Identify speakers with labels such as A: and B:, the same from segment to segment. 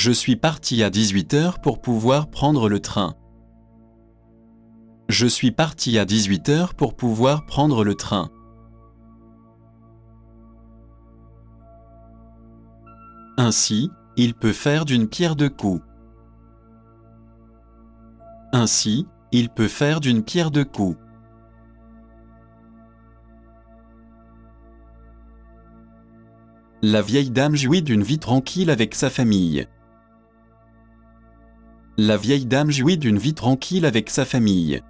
A: Je suis parti à 18h pour pouvoir prendre le train. Je suis parti à 18h pour pouvoir prendre le train. Ainsi, il peut faire d'une pierre deux coups. Ainsi, il peut faire d'une pierre deux coups. La vieille dame jouit d'une vie tranquille avec sa famille. La vieille dame jouit d'une vie tranquille avec sa famille.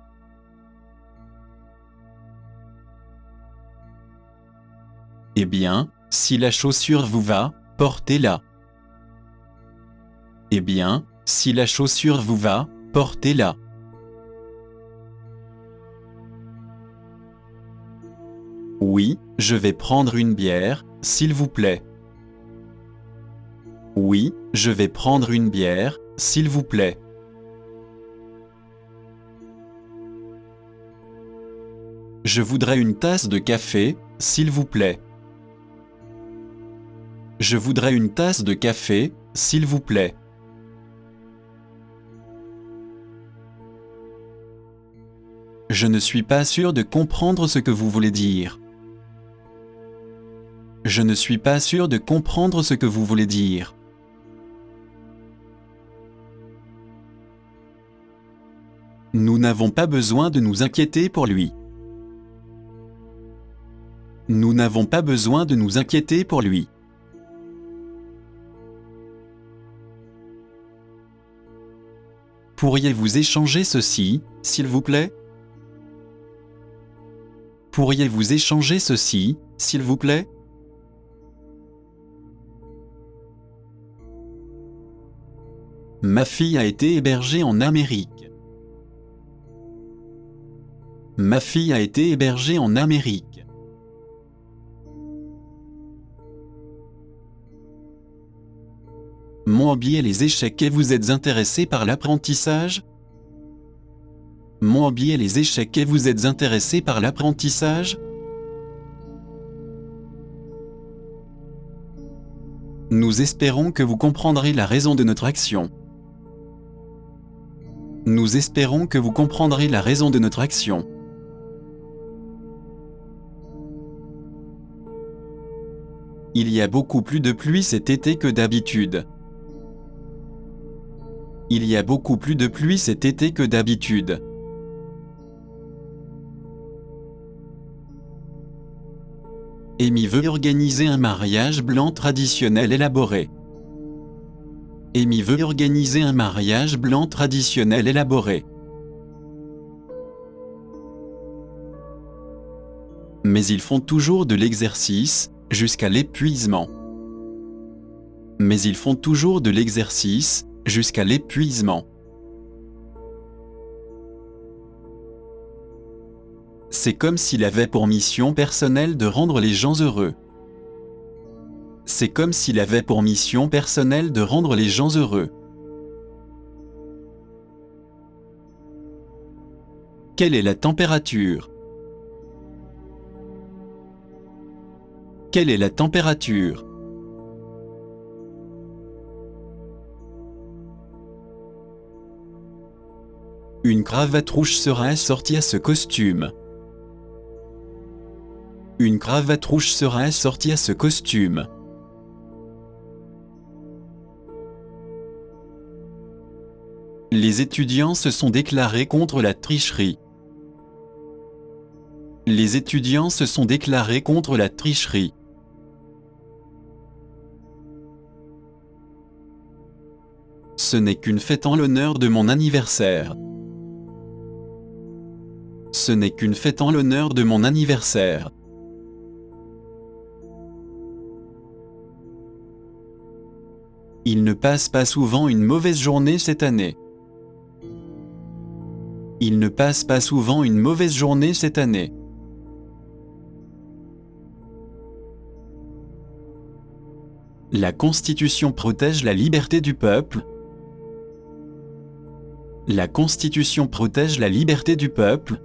A: Eh bien, si la chaussure vous va, portez-la. Eh bien, si la chaussure vous va, portez-la. Oui, je vais prendre une bière, s'il vous plaît. Oui, je vais prendre une bière, s'il vous plaît. Je voudrais une tasse de café, s'il vous plaît. Je voudrais une tasse de café, s'il vous plaît. Je ne suis pas sûr de comprendre ce que vous voulez dire. Je ne suis pas sûr de comprendre ce que vous voulez dire. Nous n'avons pas besoin de nous inquiéter pour lui. Nous n'avons pas besoin de nous inquiéter pour lui. Pourriez-vous échanger ceci, s'il vous plaît? Pourriez-vous échanger ceci, s'il vous plaît? Ma fille a été hébergée en Amérique. Ma fille a été hébergée en Amérique. Mon hobby est les échecs et vous êtes intéressé par l'apprentissage? Mon hobby est les échecs et vous êtes intéressé par l'apprentissage? Nous espérons que vous comprendrez la raison de notre action. Nous espérons que vous comprendrez la raison de notre action. Il y a beaucoup plus de pluie cet été que d'habitude. Il y a beaucoup plus de pluie cet été que d'habitude. Amy veut organiser un mariage blanc traditionnel élaboré. Amy veut organiser un mariage blanc traditionnel élaboré. Mais ils font toujours de l'exercice, jusqu'à l'épuisement. Mais ils font toujours de l'exercice, jusqu'à l'épuisement. C'est comme s'il avait pour mission personnelle de rendre les gens heureux. C'est comme s'il avait pour mission personnelle de rendre les gens heureux. Quelle est la température? Quelle est la température? Une cravate rouge sera assortie à ce costume. Une cravate rouge sera assortie à ce costume. Les étudiants se sont déclarés contre la tricherie. Les étudiants se sont déclarés contre la tricherie. Ce n'est qu'une fête en l'honneur de mon anniversaire. Ce n'est qu'une fête en l'honneur de mon anniversaire. Il ne passe pas souvent une mauvaise journée cette année. Il ne passe pas souvent une mauvaise journée cette année. La Constitution protège la liberté du peuple. La Constitution protège la liberté du peuple.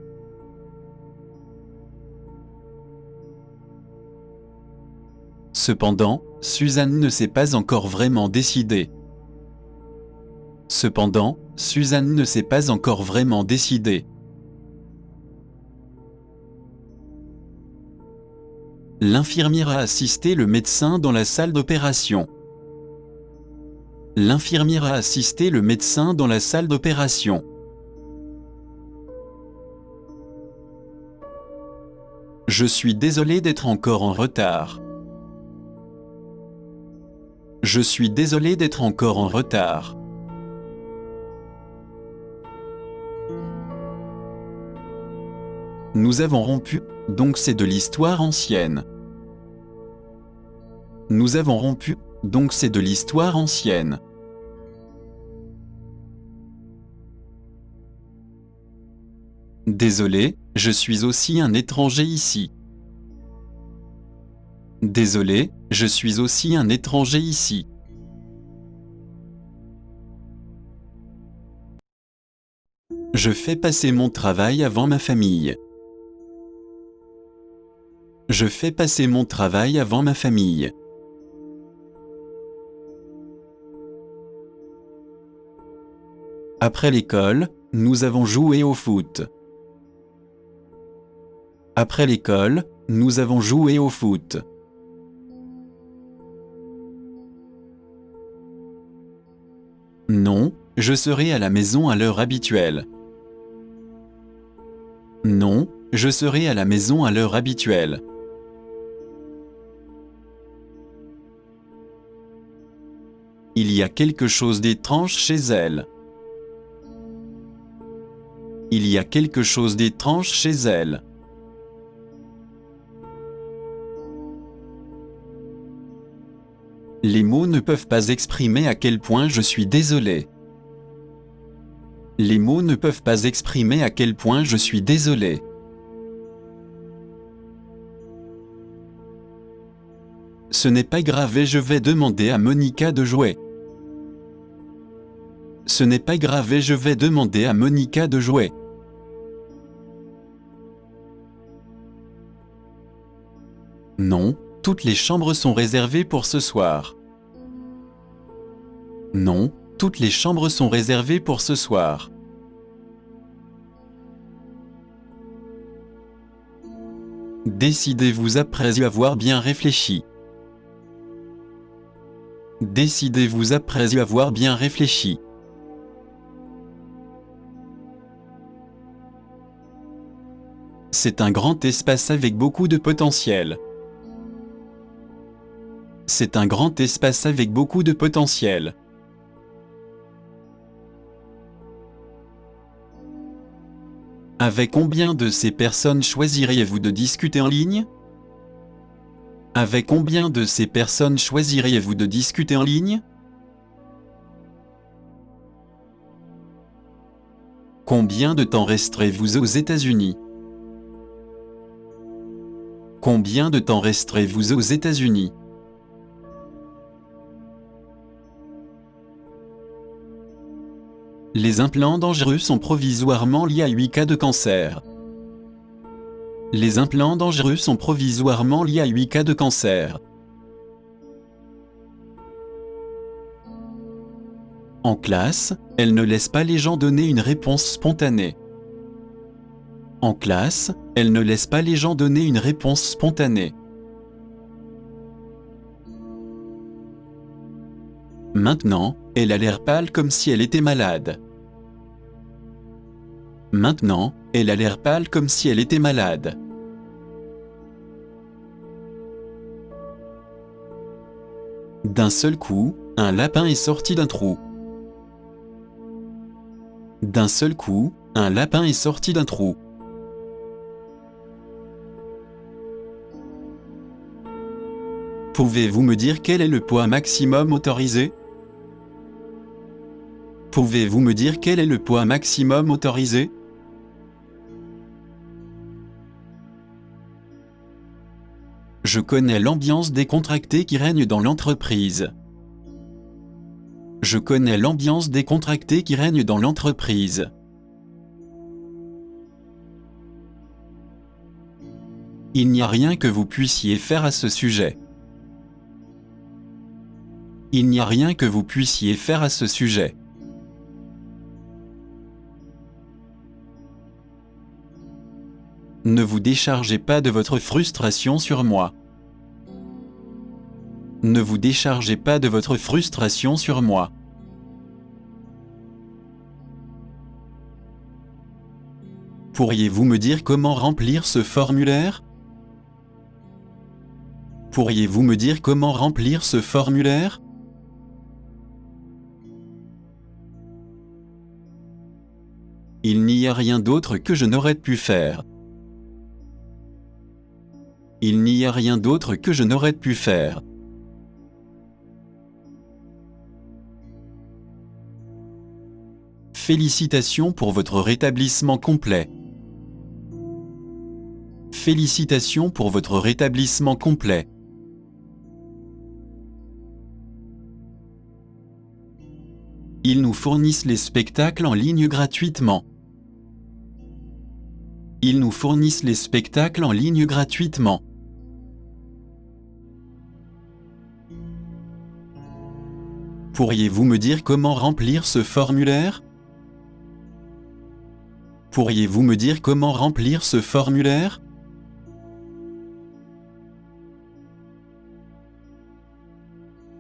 A: Cependant, Suzanne ne s'est pas encore vraiment décidée. Cependant, Suzanne ne s'est pas encore vraiment décidée. L'infirmière a assisté le médecin dans la salle d'opération. L'infirmière a assisté le médecin dans la salle d'opération. Je suis désolé d'être encore en retard. Je suis désolé d'être encore en retard. Nous avons rompu, donc c'est de l'histoire ancienne. Nous avons rompu, donc c'est de l'histoire ancienne. Désolé, je suis aussi un étranger ici. Désolé, je suis aussi un étranger ici. Je fais passer mon travail avant ma famille. Je fais passer mon travail avant ma famille. Après l'école, nous avons joué au foot. Après l'école, nous avons joué au foot. Non, je serai à la maison à l'heure habituelle. Non, je serai à la maison à l'heure habituelle. Il y a quelque chose d'étrange chez elle. Il y a quelque chose d'étrange chez elle. Les mots ne peuvent pas exprimer à quel point je suis désolé. Les mots ne peuvent pas exprimer à quel point je suis désolé. Ce n'est pas grave et je vais demander à Monica de jouer. Ce n'est pas grave et je vais demander à Monica de jouer. Non, toutes les chambres sont réservées pour ce soir. Non, toutes les chambres sont réservées pour ce soir. Décidez-vous après y avoir bien réfléchi. Décidez-vous après y avoir bien réfléchi. C'est un grand espace avec beaucoup de potentiel. C'est un grand espace avec beaucoup de potentiel. Avec combien de ces personnes choisiriez-vous de discuter en ligne? Avec combien de ces personnes choisiriez-vous de discuter en ligne? Combien de temps resterez-vous aux États-Unis? Combien de temps resterez-vous aux États-Unis? Les implants dangereux sont provisoirement liés à 8 cas de cancer. Les implants dangereux sont provisoirement liés à 8 cas de cancer. En classe, elle ne laisse pas les gens donner une réponse spontanée. En classe, elle ne laisse pas les gens donner une réponse spontanée. Maintenant, elle a l'air pâle comme si elle était malade. Maintenant, elle a l'air pâle comme si elle était malade. D'un seul coup, un lapin est sorti d'un trou. D'un seul coup, un lapin est sorti d'un trou. Pouvez-vous me dire quel est le poids maximum autorisé? Pouvez-vous me dire quel est le poids maximum autorisé? Je connais l'ambiance décontractée qui règne dans l'entreprise. Je connais l'ambiance décontractée qui règne dans l'entreprise. Il n'y a rien que vous puissiez faire à ce sujet. Il n'y a rien que vous puissiez faire à ce sujet. Ne vous déchargez pas de votre frustration sur moi. Ne vous déchargez pas de votre frustration sur moi. Pourriez-vous me dire comment remplir ce formulaire? Pourriez-vous me dire comment remplir ce formulaire? Il n'y a rien d'autre que je n'aurais pu faire. Il n'y a rien d'autre que je n'aurais pu faire. Félicitations pour votre rétablissement complet. Félicitations pour votre rétablissement complet. Ils nous fournissent les spectacles en ligne gratuitement. Ils nous fournissent les spectacles en ligne gratuitement. Pourriez-vous me dire comment remplir ce formulaire? Pourriez-vous me dire comment remplir ce formulaire?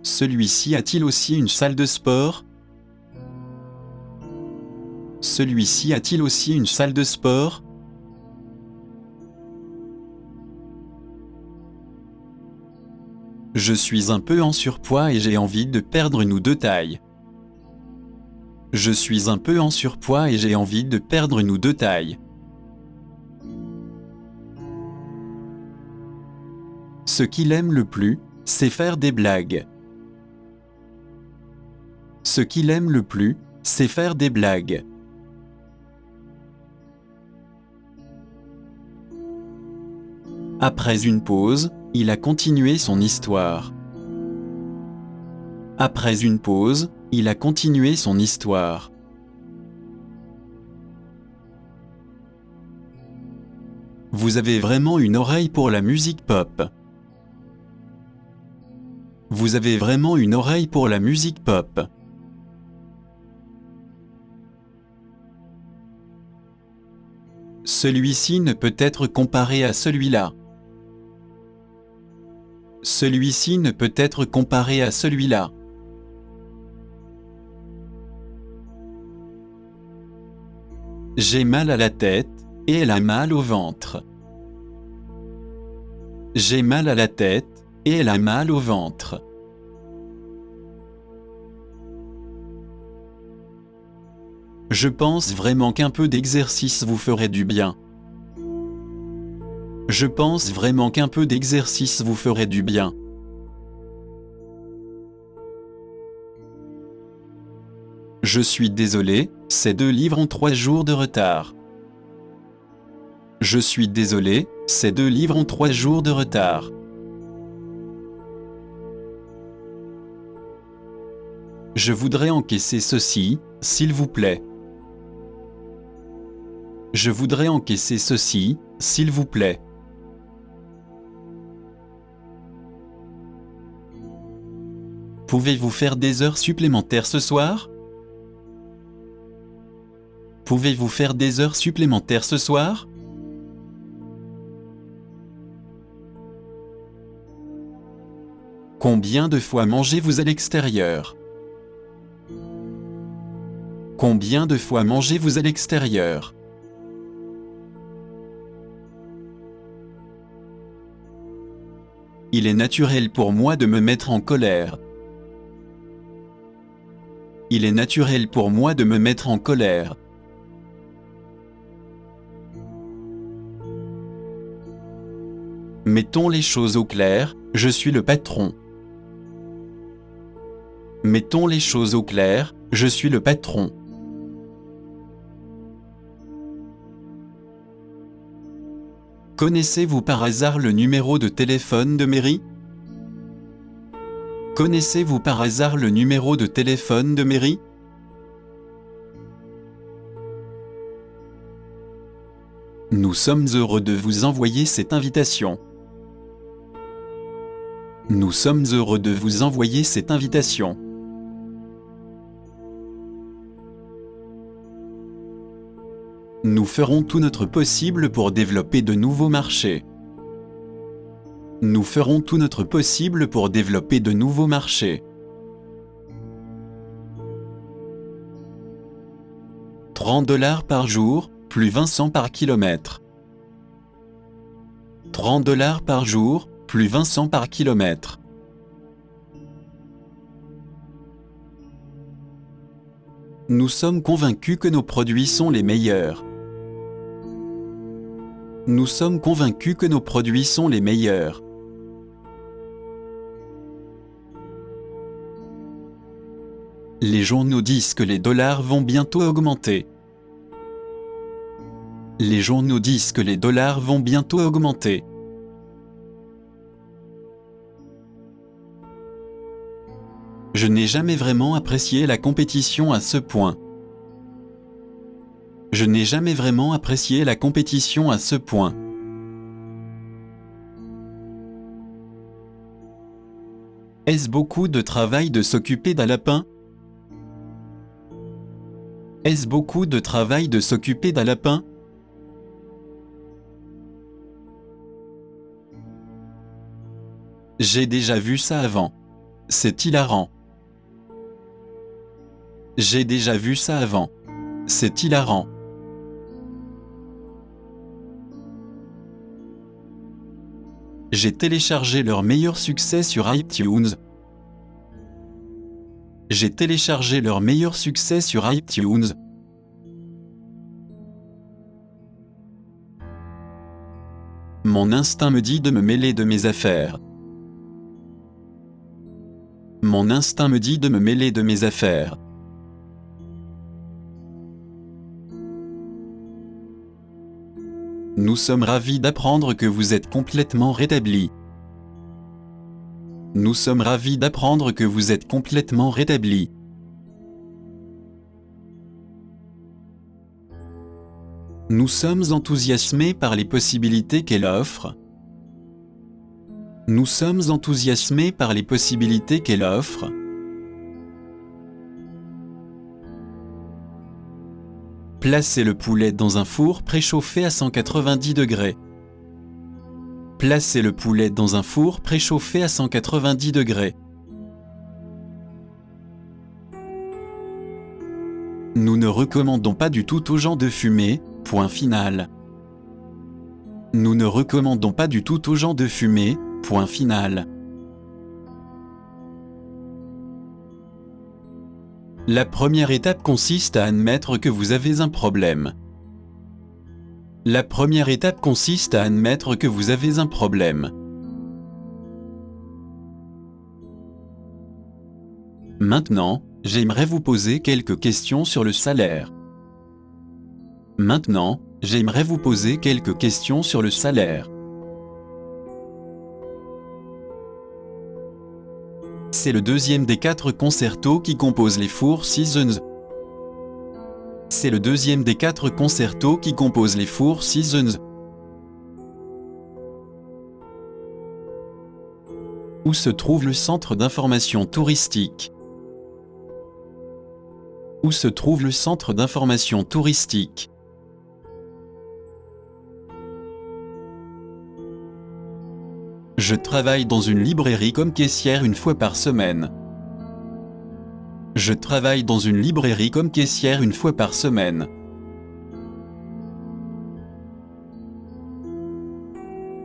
A: Celui-ci a-t-il aussi une salle de sport? Celui-ci a-t-il aussi une salle de sport? Je suis un peu en surpoids et j'ai envie de perdre une ou deux tailles. Je suis un peu en surpoids et j'ai envie de perdre une ou deux tailles. Ce qu'il aime le plus, c'est faire des blagues. Ce qu'il aime le plus, c'est faire des blagues. Après une pause, il a continué son histoire. Après une pause, il a continué son histoire. Vous avez vraiment une oreille pour la musique pop. Vous avez vraiment une oreille pour la musique pop. Celui-ci ne peut être comparé à celui-là. Celui-ci ne peut être comparé à celui-là. J'ai mal à la tête, et elle a mal au ventre. J'ai mal à la tête, et elle a mal au ventre. Je pense vraiment qu'un peu d'exercice vous ferait du bien. Je pense vraiment qu'un peu d'exercice vous ferait du bien. Je suis désolé, ces 2 livres ont 3 jours de retard. Je suis désolé, ces 2 livres ont 3 jours de retard. Je voudrais encaisser ceci, s'il vous plaît. Je voudrais encaisser ceci, s'il vous plaît. Pouvez-vous faire des heures supplémentaires ce soir? Pouvez-vous faire des heures supplémentaires ce soir? Combien de fois mangez-vous à l'extérieur? Combien de fois mangez-vous à l'extérieur? Il est naturel pour moi de me mettre en colère. Il est naturel pour moi de me mettre en colère. Mettons les choses au clair, je suis le patron. Mettons les choses au clair, je suis le patron. Connaissez-vous par hasard le numéro de téléphone de mairie? Connaissez-vous par hasard le numéro de téléphone de mairie? Nous sommes heureux de vous envoyer cette invitation. Nous sommes heureux de vous envoyer cette invitation. Nous ferons tout notre possible pour développer de nouveaux marchés. Nous ferons tout notre possible pour développer de nouveaux marchés. 30 $ par jour, plus 20 cents par kilomètre. 30 $ par jour, plus 20 cents par kilomètre. Nous sommes convaincus que nos produits sont les meilleurs. Nous sommes convaincus que nos produits sont les meilleurs. Les journaux disent que les dollars vont bientôt augmenter. Les journaux disent que les dollars vont bientôt augmenter. Je n'ai jamais vraiment apprécié la compétition à ce point. Je n'ai jamais vraiment apprécié la compétition à ce point. Est-ce beaucoup de travail de s'occuper d'un lapin? Est-ce beaucoup de travail de s'occuper d'un lapin? J'ai déjà vu ça avant. C'est hilarant. J'ai déjà vu ça avant. C'est hilarant. J'ai téléchargé leur meilleur succès sur iTunes. J'ai téléchargé leur meilleur succès sur iTunes. Mon instinct me dit de me mêler de mes affaires. Mon instinct me dit de me mêler de mes affaires. Nous sommes ravis d'apprendre que vous êtes complètement rétabli. Nous sommes ravis d'apprendre que vous êtes complètement rétabli. Nous sommes enthousiasmés par les possibilités qu'elle offre. Nous sommes enthousiasmés par les possibilités qu'elle offre. Placez le poulet dans un four préchauffé à 190 degrés. Placez le poulet dans un four préchauffé à 190 degrés. Nous ne recommandons pas du tout aux gens de fumer, point final. Nous ne recommandons pas du tout aux gens de fumer, point final. La première étape consiste à admettre que vous avez un problème. La première étape consiste à admettre que vous avez un problème. Maintenant, j'aimerais vous poser quelques questions sur le salaire. Maintenant, j'aimerais vous poser quelques questions sur le salaire. C'est le deuxième des 4 concertos qui composent les Four Seasons. C'est le deuxième des 4 concertos qui composent les Four Seasons. Où se trouve le centre d'information touristique? Où se trouve le centre d'information touristique? Je travaille dans une librairie comme caissière une fois par semaine. Je travaille dans une librairie comme caissière une fois par semaine.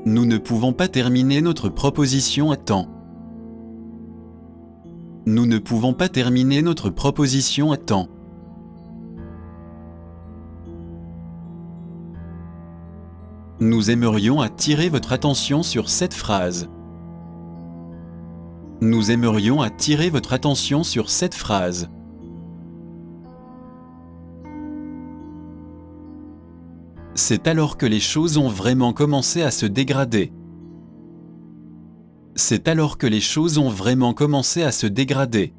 A: Nous ne pouvons pas terminer notre proposition à temps. Nous ne pouvons pas terminer notre proposition à temps. Nous aimerions attirer votre attention sur cette phrase. Nous aimerions attirer votre attention sur cette phrase. C'est alors que les choses ont vraiment commencé à se dégrader. C'est alors que les choses ont vraiment commencé à se dégrader.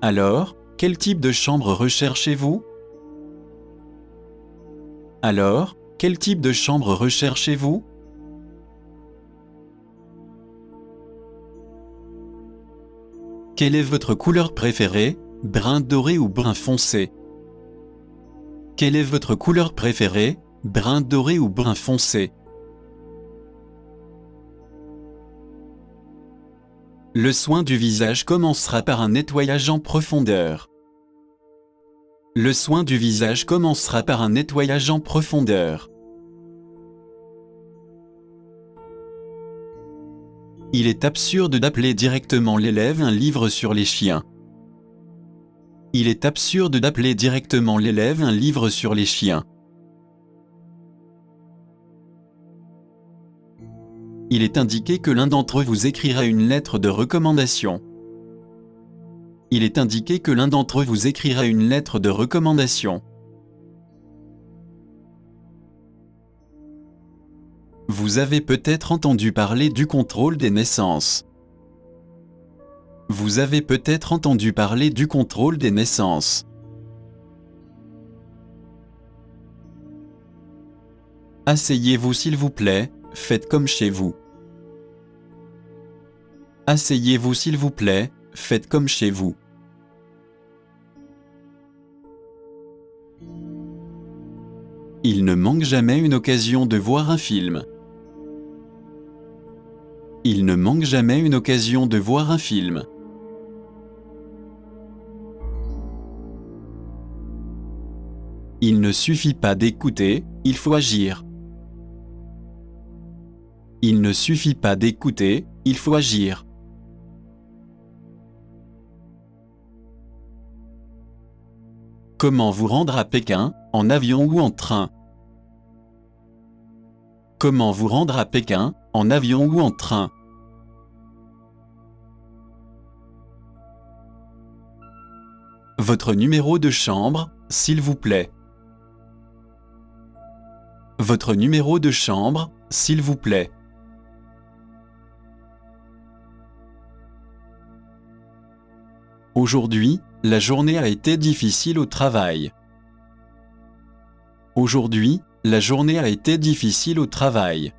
A: Alors, quel type de chambre recherchez-vous? Alors, quel type de chambre recherchez-vous? Quelle est votre couleur préférée? brun doré ou brun foncé? Quelle est votre couleur préférée, brun doré ou brun foncé? Le soin du visage commencera par un nettoyage en profondeur. Le soin du visage commencera par un nettoyage en profondeur. Il est absurde d'appeler directement l'élève un livre sur les chiens. Il est absurde d'appeler directement l'élève un livre sur les chiens. Il est indiqué que l'un d'entre eux vous écrira une lettre de recommandation. Il est indiqué que l'un d'entre eux vous écrira une lettre de recommandation. Vous avez peut-être entendu parler du contrôle des naissances. Vous avez peut-être entendu parler du contrôle des naissances. Asseyez-vous s'il vous plaît, faites comme chez vous. Asseyez-vous s'il vous plaît, faites comme chez vous. Il ne manque jamais une occasion de voir un film. Il ne manque jamais une occasion de voir un film. Il ne suffit pas d'écouter, il faut agir. Il ne suffit pas d'écouter, il faut agir. Comment vous rendre à Pékin, en avion ou en train? Comment vous rendre à Pékin, en avion ou en train? Votre numéro de chambre, s'il vous plaît. Votre numéro de chambre, s'il vous plaît. Aujourd'hui, la journée a été difficile au travail. Aujourd'hui, la journée a été difficile au travail.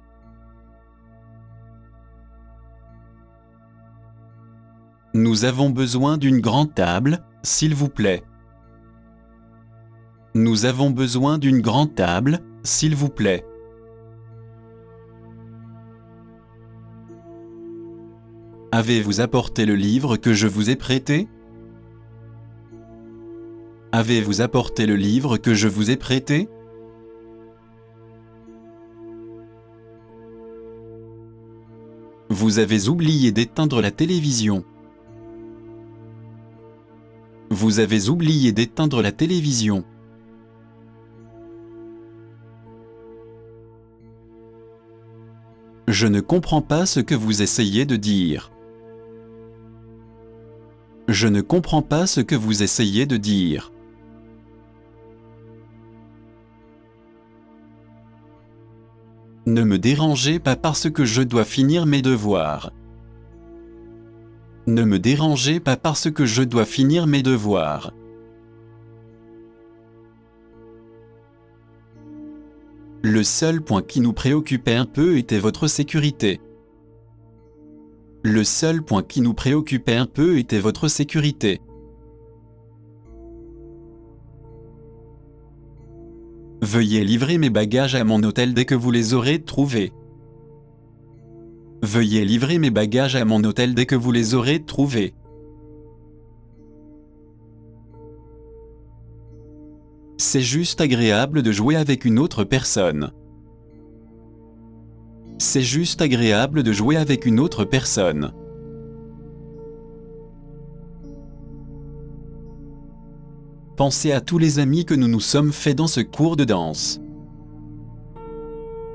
A: Nous avons besoin d'une grande table, s'il vous plaît. Nous avons besoin d'une grande table, s'il vous plaît. Avez-vous apporté le livre que je vous ai prêté? Avez-vous apporté le livre que je vous ai prêté? Vous avez oublié d'éteindre la télévision. Vous avez oublié d'éteindre la télévision. Je ne comprends pas ce que vous essayez de dire. Je ne comprends pas ce que vous essayez de dire. Ne me dérangez pas parce que je dois finir mes devoirs. Ne me dérangez pas parce que je dois finir mes devoirs. Le seul point qui nous préoccupait un peu était votre sécurité. Le seul point qui nous préoccupait un peu était votre sécurité. Veuillez livrer mes bagages à mon hôtel dès que vous les aurez trouvés. Veuillez livrer mes bagages à mon hôtel dès que vous les aurez trouvés. C'est juste agréable de jouer avec une autre personne. C'est juste agréable de jouer avec une autre personne. Pensez à tous les amis que nous nous sommes faits dans ce cours de danse.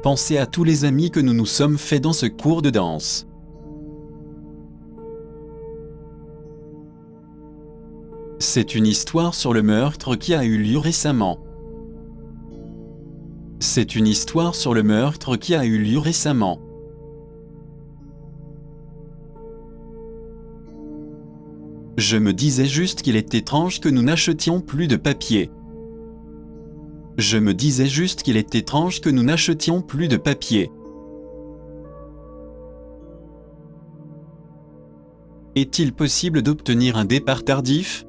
A: Pensez à tous les amis que nous nous sommes faits dans ce cours de danse. C'est une histoire sur le meurtre qui a eu lieu récemment. C'est une histoire sur le meurtre qui a eu lieu récemment. Je me disais juste qu'il est étrange que nous n'achetions plus de papier. Je me disais juste qu'il est étrange que nous n'achetions plus de papier. Est-il possible d'obtenir un départ tardif?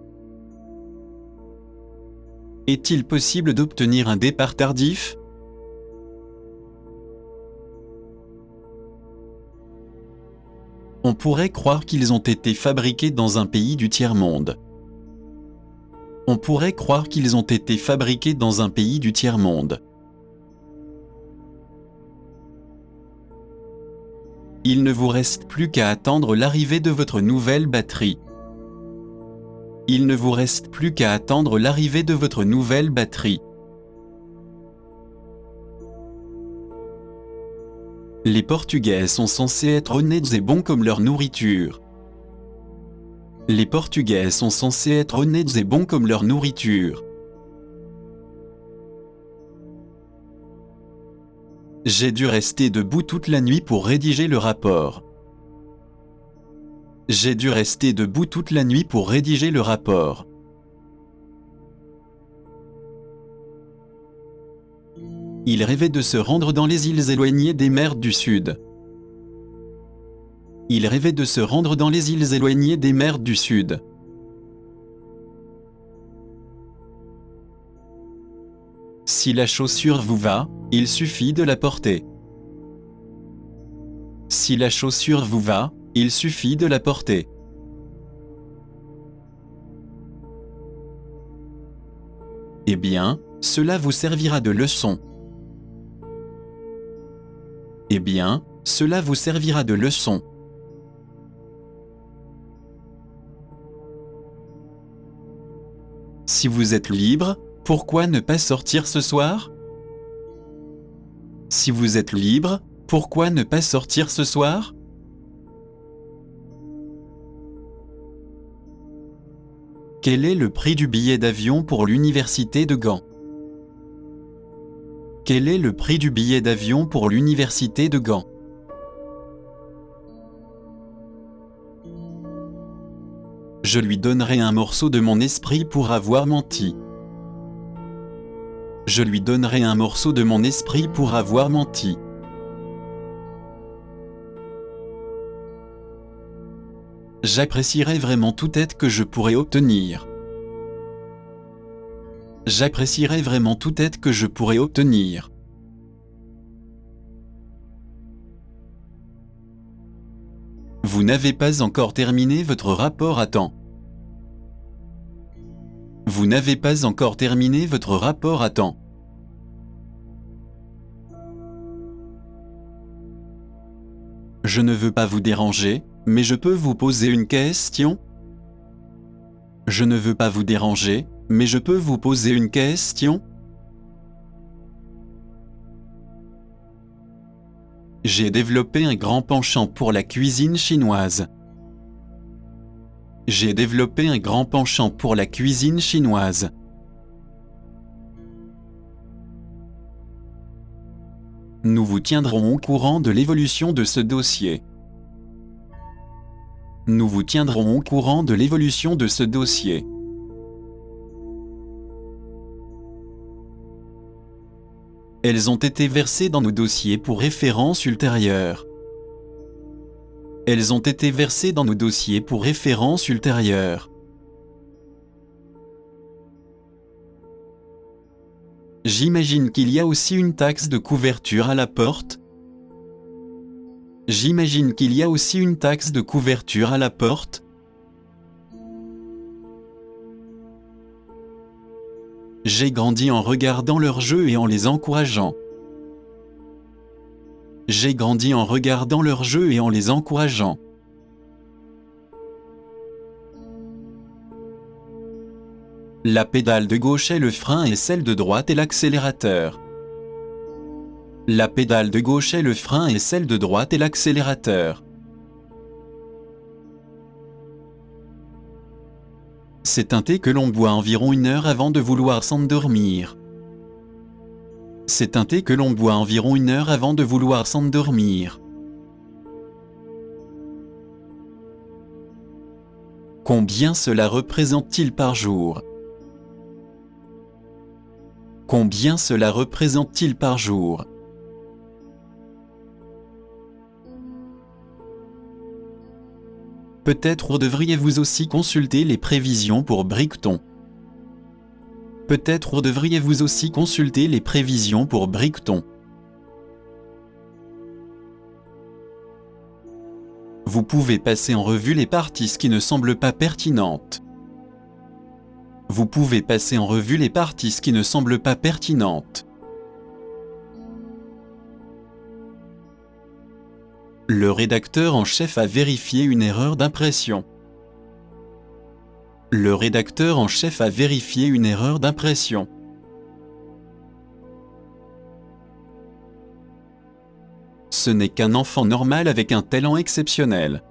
A: Est-il possible d'obtenir un départ tardif? On pourrait croire qu'ils ont été fabriqués dans un pays du tiers-monde. On pourrait croire qu'ils ont été fabriqués dans un pays du tiers-monde. Il ne vous reste plus qu'à attendre l'arrivée de votre nouvelle batterie. Il ne vous reste plus qu'à attendre l'arrivée de votre nouvelle batterie. Les Portugais sont censés être honnêtes et bons comme leur nourriture. Les Portugais sont censés être honnêtes et bons comme leur nourriture. J'ai dû rester debout toute la nuit pour rédiger le rapport. J'ai dû rester debout toute la nuit pour rédiger le rapport. Il rêvait de se rendre dans les îles éloignées des mers du Sud. Il rêvait de se rendre dans les îles éloignées des mers du Sud. Si la chaussure vous va, il suffit de la porter. Si la chaussure vous va, il suffit de la porter. Eh bien, cela vous servira de leçon. Eh bien, cela vous servira de leçon. Si vous êtes libre, pourquoi ne pas sortir ce soir? Si vous êtes libre, pourquoi ne pas sortir ce soir? Quel est le prix du billet d'avion pour l'université de Gand? Quel est le prix du billet d'avion pour l'université de Gand? Je lui donnerai un morceau de mon esprit pour avoir menti. Je lui donnerai un morceau de mon esprit pour avoir menti. J'apprécierais vraiment toute aide que je pourrais obtenir. J'apprécierais vraiment toute aide que je pourrais obtenir. Vous n'avez pas encore terminé votre rapport à temps. Vous n'avez pas encore terminé votre rapport à temps. Je ne veux pas vous déranger, mais je peux vous poser une question? Je ne veux pas vous déranger, mais je peux vous poser une question? J'ai développé un grand penchant pour la cuisine chinoise. J'ai développé un grand penchant pour la cuisine chinoise. Nous vous tiendrons au courant de l'évolution de ce dossier. Nous vous tiendrons au courant de l'évolution de ce dossier. Elles ont été versées dans nos dossiers pour référence ultérieure. Elles ont été versées dans nos dossiers pour référence ultérieure. J'imagine qu'il y a aussi une taxe de couverture à la porte. J'imagine qu'il y a aussi une taxe de couverture à la porte. J'ai grandi en regardant leurs jeux et en les encourageant. J'ai grandi en regardant leurs jeux et en les encourageant. La pédale de gauche est le frein et celle de droite est l'accélérateur. La pédale de gauche est le frein et celle de droite est l'accélérateur. C'est un thé que l'on boit environ 1 heure avant de vouloir s'endormir. C'est un thé que l'on boit environ 1 heure avant de vouloir s'endormir. Combien cela représente-t-il par jour? Combien cela représente-t-il par jour? Peut-être devriez-vous aussi consulter les prévisions pour Briqueton. Peut-être devriez-vous aussi consulter les prévisions pour Briqueton. Vous pouvez passer en revue les parties qui ne semblent pas pertinentes. Vous pouvez passer en revue les parties qui ne semblent pas pertinentes. Le rédacteur en chef a vérifié une erreur d'impression. Le rédacteur en chef a vérifié une erreur d'impression. Ce n'est qu'un enfant normal avec un talent exceptionnel.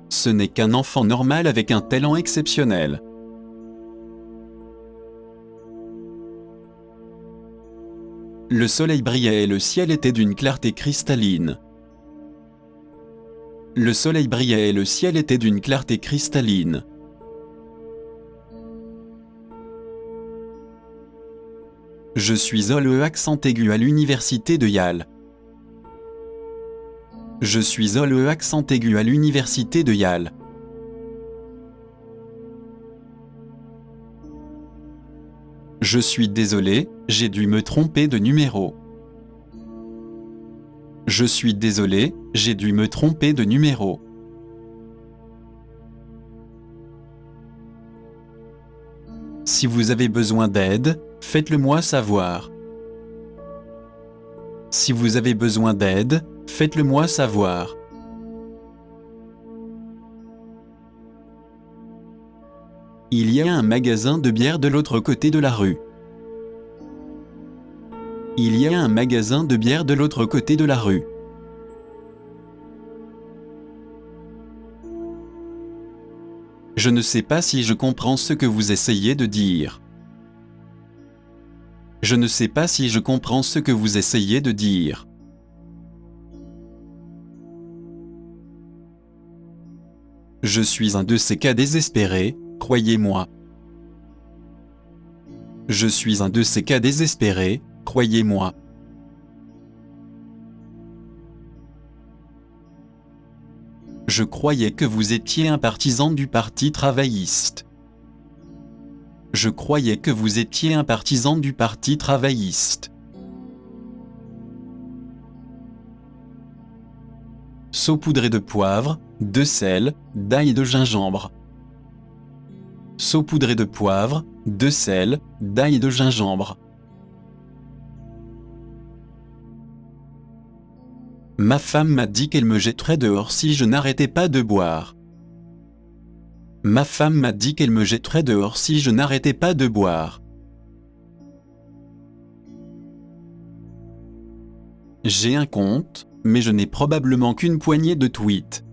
A: Ce n'est qu'un enfant normal avec un talent exceptionnel. Le soleil brillait et le ciel était d'une clarté cristalline. Le soleil brillait et le ciel était d'une clarté cristalline. Je suis OLE accent aigu à l'université de Yale. Je suis OLE accent aigu à l'université de Yale. Je suis désolé, j'ai dû me tromper de numéro. Je suis désolé, j'ai dû me tromper de numéro. Si vous avez besoin d'aide, faites-le moi savoir. Si vous avez besoin d'aide, faites-le moi savoir. Il y a un magasin de bière de l'autre côté de la rue. Il y a un magasin de bière de l'autre côté de la rue. Je ne sais pas si je comprends ce que vous essayez de dire. Je ne sais pas si je comprends ce que vous essayez de dire. Je suis un de ces cas désespérés, croyez-moi. Je suis un de ces cas désespérés, croyez-moi. Je croyais que vous étiez un partisan du Parti travailliste. Je croyais que vous étiez un partisan du Parti travailliste. Saupoudré de poivre, de sel, d'ail et de gingembre. Saupoudré de poivre, de sel, d'ail et de gingembre. Ma femme m'a dit qu'elle me jetterait dehors si je n'arrêtais pas de boire. Ma femme m'a dit qu'elle me jetterait dehors si je n'arrêtais pas de boire. J'ai un compte, mais je n'ai probablement qu'une poignée de tweets.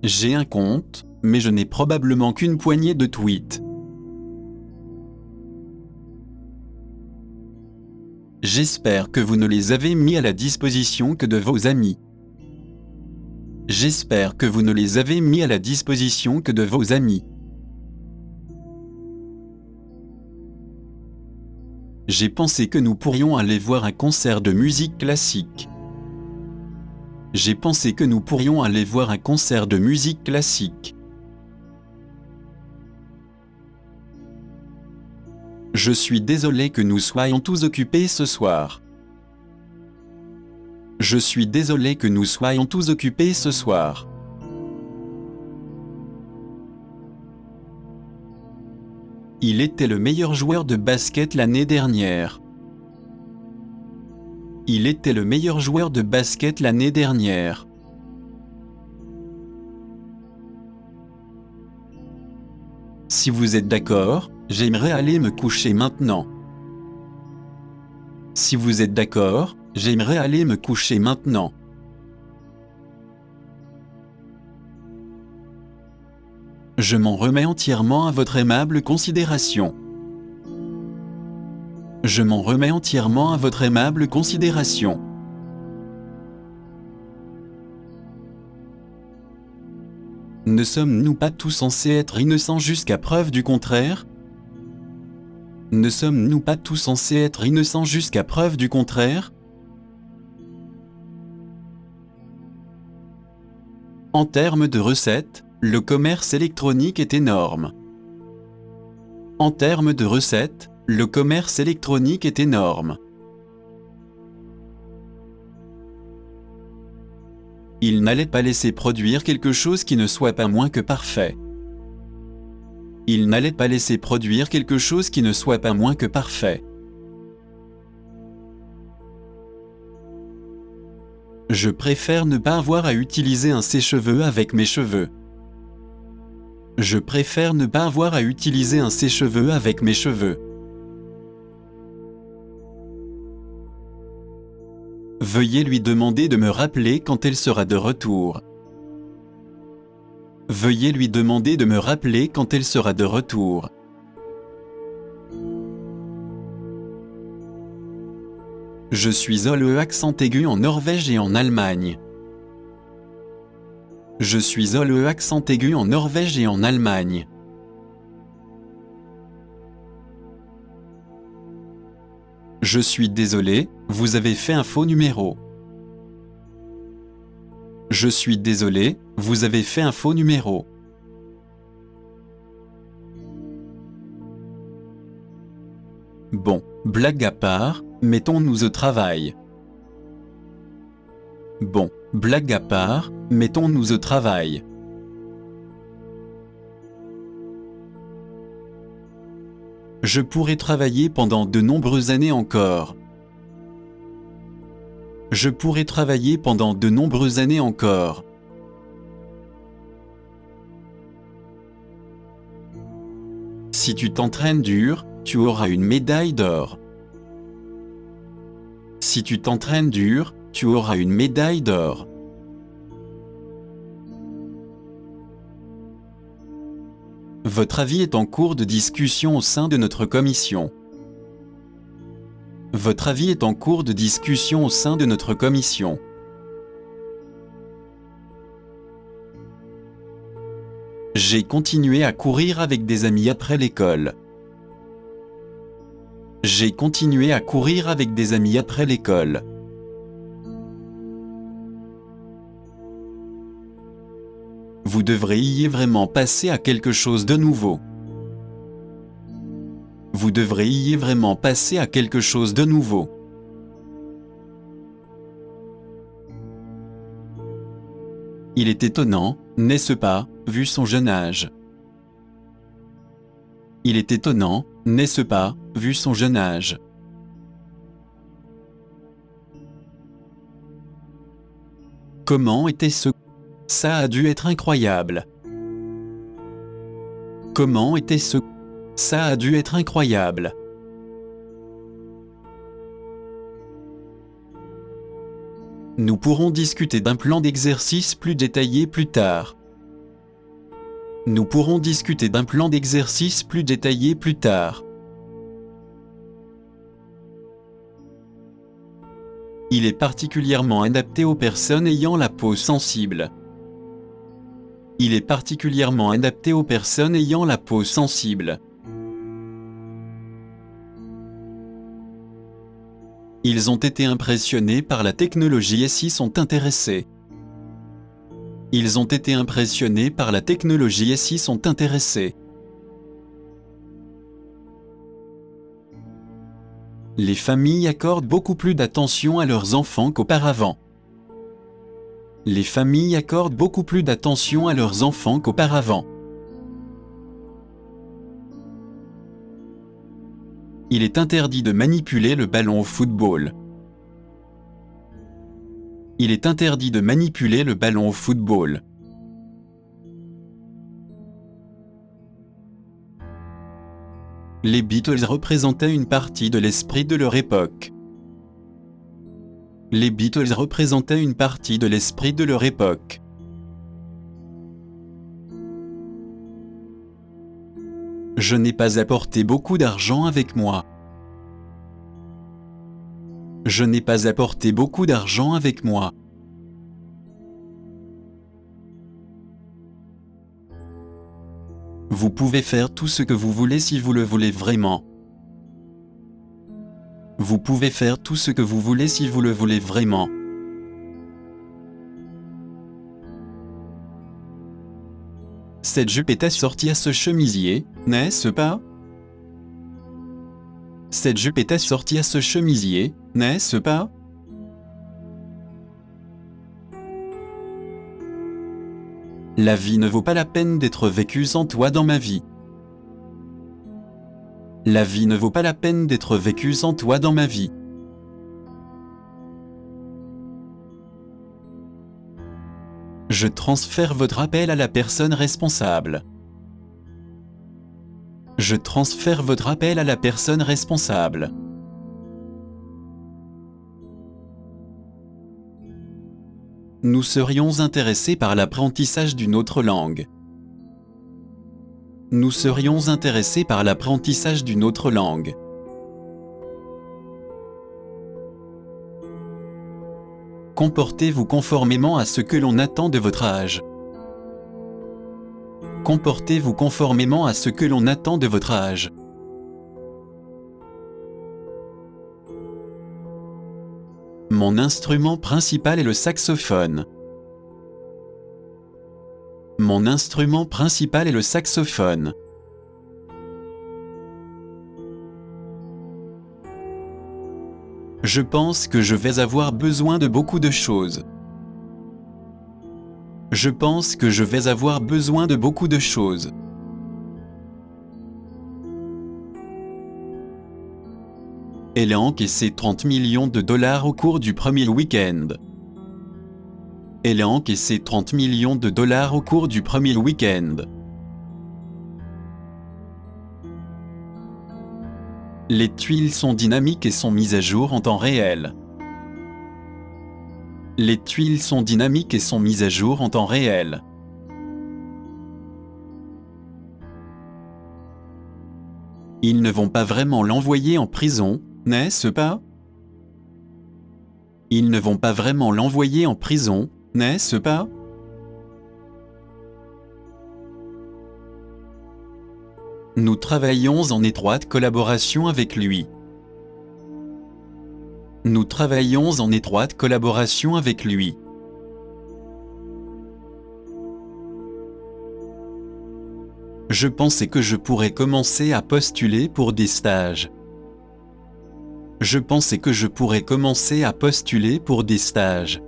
A: J'ai un compte, mais je n'ai probablement qu'une poignée de tweets. J'espère que vous ne les avez mis à la disposition que de vos amis. J'espère que vous ne les avez mis à la disposition que de vos amis. J'ai pensé que nous pourrions aller voir un concert de musique classique. J'ai pensé que nous pourrions aller voir un concert de musique classique. Je suis désolé que nous soyons tous occupés ce soir. Je suis désolé que nous soyons tous occupés ce soir. Il était le meilleur joueur de basket l'année dernière. Il était le meilleur joueur de basket l'année dernière. Si vous êtes d'accord, j'aimerais aller me coucher maintenant. Si vous êtes d'accord, j'aimerais aller me coucher maintenant. Je m'en remets entièrement à votre aimable considération. Je m'en remets entièrement à votre aimable considération. Ne sommes-nous pas tous censés être innocents jusqu'à preuve du contraire ? Ne sommes-nous pas tous censés être innocents jusqu'à preuve du contraire ? En termes de recettes, le commerce électronique est énorme. En termes de recettes, le commerce électronique est énorme. Il n'allait pas laisser produire quelque chose qui ne soit pas moins que parfait. Il n'allait pas laisser produire quelque chose qui ne soit pas moins que parfait. Je préfère ne pas avoir à utiliser un sèche-cheveux avec mes cheveux. Je préfère ne pas avoir à utiliser un sèche-cheveux avec mes cheveux. Veuillez lui demander de me rappeler quand elle sera de retour. Veuillez lui demander de me rappeler quand elle sera de retour. Je suis le accent aigu en Norvège et en Allemagne. Je suis le accent aigu en Norvège et en Allemagne. Je suis désolé, vous avez fait un faux numéro. Je suis désolé, vous avez fait un faux numéro. Bon, blague à part, mettons-nous au travail. Bon, blague à part, mettons-nous au travail. Je pourrais travailler pendant de nombreuses années encore. Je pourrais travailler pendant de nombreuses années encore. Si tu t'entraînes dur, tu auras une médaille d'or. Si tu t'entraînes dur, tu auras une médaille d'or. Votre avis est en cours de discussion au sein de notre commission. Votre avis est en cours de discussion au sein de notre commission. J'ai continué à courir avec des amis après l'école. J'ai continué à courir avec des amis après l'école. Vous devriez vraiment passer à quelque chose de nouveau. Vous devriez vraiment passer à quelque chose de nouveau. Il est étonnant, n'est-ce pas, vu son jeune âge. Il est étonnant, n'est-ce pas, vu son jeune âge. Comment était-ce? Ça a dû être incroyable. Comment était-ce? Ça a dû être incroyable. Nous pourrons discuter d'un plan d'exercice plus détaillé plus tard. Nous pourrons discuter d'un plan d'exercice plus détaillé plus tard. Il est particulièrement adapté aux personnes ayant la peau sensible. Il est particulièrement adapté aux personnes ayant la peau sensible. Ils ont été impressionnés par la technologie et s'y sont intéressés. Ils ont été impressionnés par la technologie et s'y sont intéressés. Les familles accordent beaucoup plus d'attention à leurs enfants qu'auparavant. Les familles accordent beaucoup plus d'attention à leurs enfants qu'auparavant. Il est interdit de manipuler le ballon au football. Il est interdit de manipuler le ballon au football. Les Beatles représentaient une partie de l'esprit de leur époque. Les Beatles représentaient une partie de l'esprit de leur époque. Je n'ai pas apporté beaucoup d'argent avec moi. Je n'ai pas apporté beaucoup d'argent avec moi. Vous pouvez faire tout ce que vous voulez si vous le voulez vraiment. Vous pouvez faire tout ce que vous voulez si vous le voulez vraiment. Cette jupe est assortie à ce chemisier, n'est-ce pas? Cette jupe est assortie à ce chemisier, n'est-ce pas? La vie ne vaut pas la peine d'être vécue sans toi dans ma vie. La vie ne vaut pas la peine d'être vécue sans toi dans ma vie. Je transfère votre appel à la personne responsable. Je transfère votre appel à la personne responsable. Nous serions intéressés par l'apprentissage d'une autre langue. Nous serions intéressés par l'apprentissage d'une autre langue. Comportez-vous conformément à ce que l'on attend de votre âge. Comportez-vous conformément à ce que l'on attend de votre âge. Mon instrument principal est le saxophone. Mon instrument principal est le saxophone. Je pense que je vais avoir besoin de beaucoup de choses. Je pense que je vais avoir besoin de beaucoup de choses. Elle a encaissé 30 millions de dollars au cours du premier week-end. Elle a encaissé 30 millions de dollars au cours du premier week-end. Les tuiles sont dynamiques et sont mises à jour en temps réel. Les tuiles sont dynamiques et sont mises à jour en temps réel. Ils ne vont pas vraiment l'envoyer en prison, n'est-ce pas? Ils ne vont pas vraiment l'envoyer en prison, n'est-ce pas? Nous travaillons en étroite collaboration avec lui. Nous travaillons en étroite collaboration avec lui. Je pensais que je pourrais commencer à postuler pour des stages. Je pensais que je pourrais commencer à postuler pour des stages.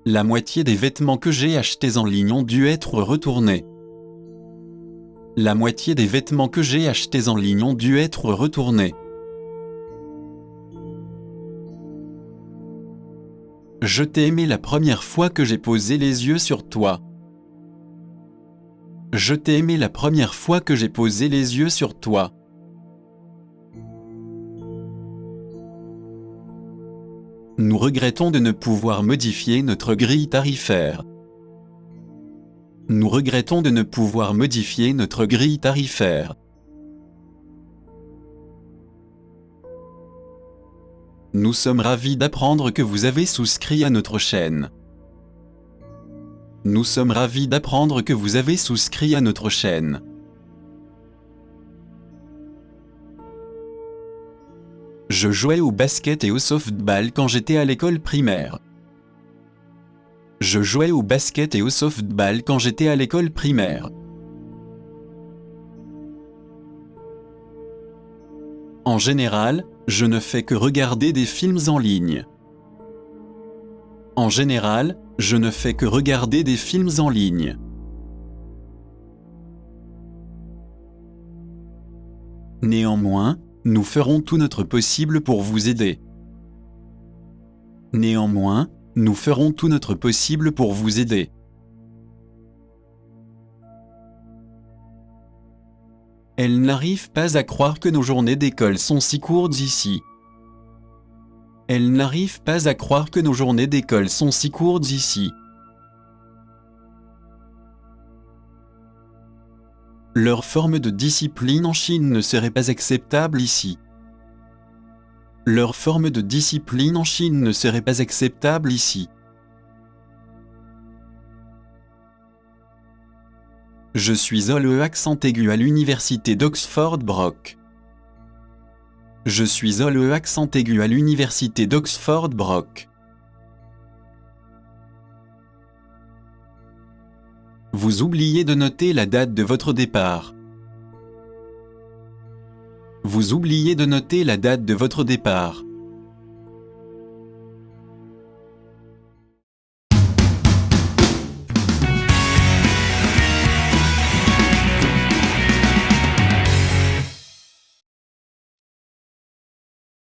A: La moitié des vêtements que j'ai achetés en ligne ont dû être retournés. La moitié des vêtements que j'ai achetés en ligne ont dû être retournés. Je t'ai aimé la première fois que j'ai posé les yeux sur toi. Je t'ai aimé la première fois que j'ai posé les yeux sur toi. Nous regrettons de ne pouvoir modifier notre grille tarifaire. Nous regrettons de ne pouvoir modifier notre grille tarifaire. Nous sommes ravis d'apprendre que vous avez souscrit à notre chaîne. Nous sommes ravis d'apprendre que vous avez souscrit à notre chaîne. Je jouais au basket et au softball quand j'étais à l'école primaire. Je jouais au basket et au softball quand j'étais à l'école primaire. En général, je ne fais que regarder des films en ligne. En général, je ne fais que regarder des films en ligne. Néanmoins, nous ferons tout notre possible pour vous aider. Néanmoins, nous ferons tout notre possible pour vous aider. Elle n'arrive pas à croire que nos journées d'école sont si courtes ici. Elle n'arrive pas à croire que nos journées d'école sont si courtes ici. Leur forme de discipline en Chine ne serait pas acceptable ici. Leur forme de discipline en Chine ne serait pas acceptable ici. Je suis OLE accent aigu à l'université d'Oxford Brock. Je suis OLE accent aigu à l'université d'Oxford Brock. Vous oubliez de noter la date de votre départ. Vous oubliez de noter la date de votre départ.